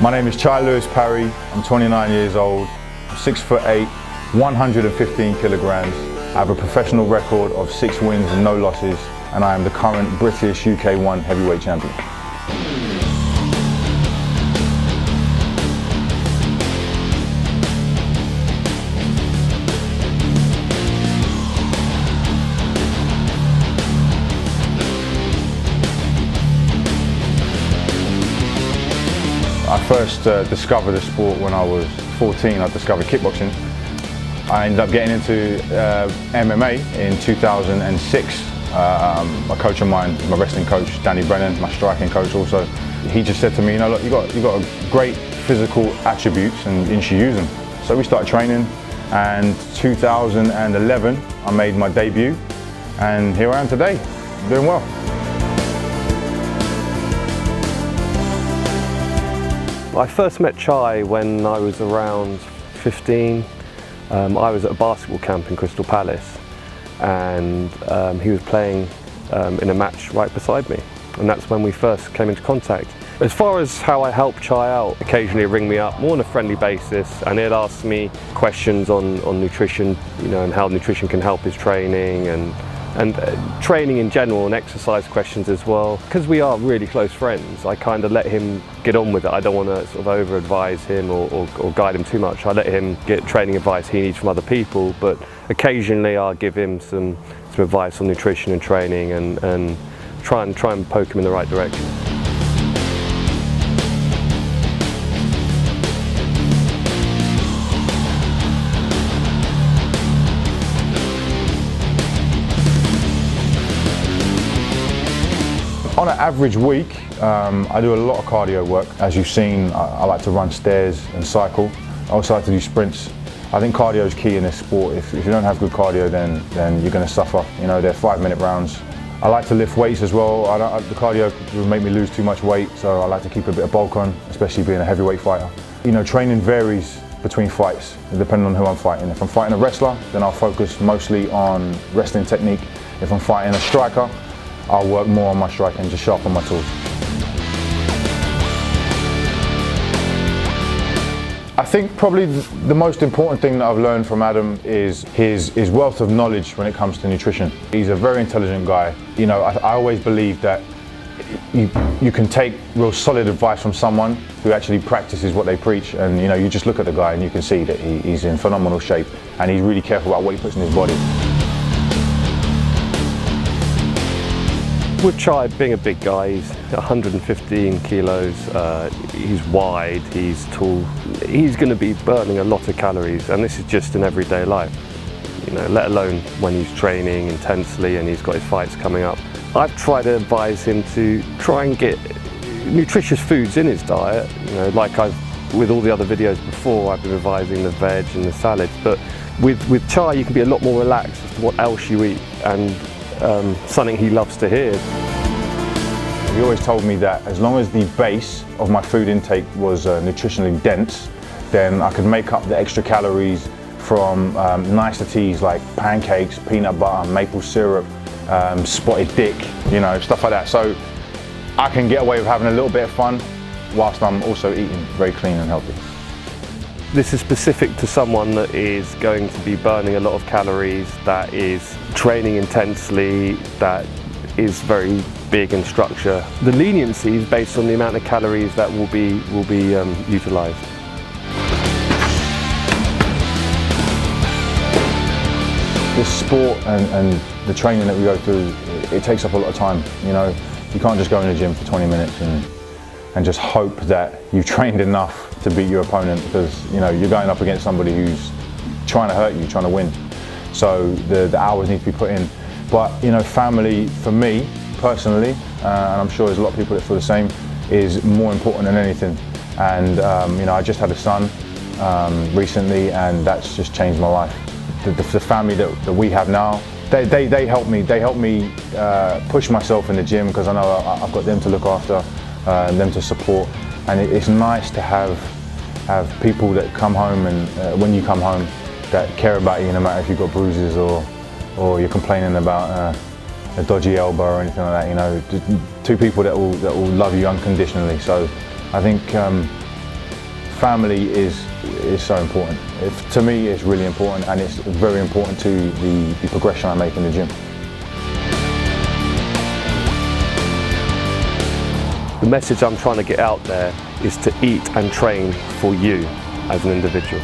My name is Chai Lewis Parry. I'm 29 years old, I'm 6'8", 115 kilograms. I have a professional record of 6 wins and no losses, and I am the current British UK1 heavyweight champion. I first discovered the sport when I was 14. I discovered kickboxing. I ended up getting into MMA in 2006. A coach of mine, my wrestling coach, Danny Brennan, my striking coach also, he just said to me, you know, look, you got great physical attributes and you should use them. So we started training, and 2011 I made my debut, and here I am today, doing well. I first met Chai when I was around 15. I was at a basketball camp in Crystal Palace, and he was playing in a match right beside me, and that's when we first came into contact. As far as how I help Chai out, occasionally he'd ring me up more on a friendly basis, and he'd ask me questions on nutrition, you know, and how nutrition can help his training, and training in general, and exercise questions as well. Because we are really close friends, I kind of let him get on with it. I don't want to sort of over-advise him or guide him too much. I let him get training advice he needs from other people, but occasionally I'll give him some advice on nutrition and training, and try and poke him in the right direction. On an average week, I do a lot of cardio work. As you've seen, I like to run stairs and cycle. I also like to do sprints. I think cardio is key in this sport. If you don't have good cardio, then you're going to suffer. You know, they're 5-minute rounds. I like to lift weights as well. The cardio will make me lose too much weight, so I like to keep a bit of bulk on, especially being a heavyweight fighter. You know, training varies between fights, depending on who I'm fighting. If I'm fighting a wrestler, then I'll focus mostly on wrestling technique. If I'm fighting a striker, I'll work more on my striking, just sharpen my tools. I think probably the most important thing that I've learned from Adam is his wealth of knowledge when it comes to nutrition. He's a very intelligent guy. You know, I always believe that you can take real solid advice from someone who actually practices what they preach, and you know, you just look at the guy and you can see that he's in phenomenal shape, and he's really careful about what he puts in his body. With Chai being a big guy, he's 115 kilos, he's wide, he's tall, he's going to be burning a lot of calories, and this is just in everyday life, you know, let alone when he's training intensely and he's got his fights coming up. I've tried to advise him to try and get nutritious foods in his diet, you know, like with all the other videos before, I've been advising the veg and the salads, but with Chai you can be a lot more relaxed as to what else you eat, and something he loves to hear. He always told me that as long as the base of my food intake was nutritionally dense, then I could make up the extra calories from niceties like pancakes, peanut butter, maple syrup, spotted dick, you know, stuff like that. So I can get away with having a little bit of fun whilst I'm also eating very clean and healthy. This is specific to someone that is going to be burning a lot of calories, that is training intensely, that is very big in structure. The leniency is based on the amount of calories that will be utilised. This sport and the training that we go through, it takes up a lot of time. You know, you can't just go in the gym for 20 minutes and just hope that you've trained enough to beat your opponent, because you know you're going up against somebody who's trying to hurt you, trying to win. So the hours need to be put in. But you know, family for me personally, and I'm sure there's a lot of people that feel the same, is more important than anything. And you know, I just had a son recently, and that's just changed my life. The family that we have now, they help me. They help me push myself in the gym, because I know I've got them to look after, them to support. And it's nice to have people that come home, and when you come home, that care about you, no matter if you've got bruises or you're complaining about a dodgy elbow or anything like that. You know, two people that will love you unconditionally. So I think family is so important. To me, it's really important, and it's very important to the progression I make in the gym. The message I'm trying to get out there is to eat and train for you as an individual.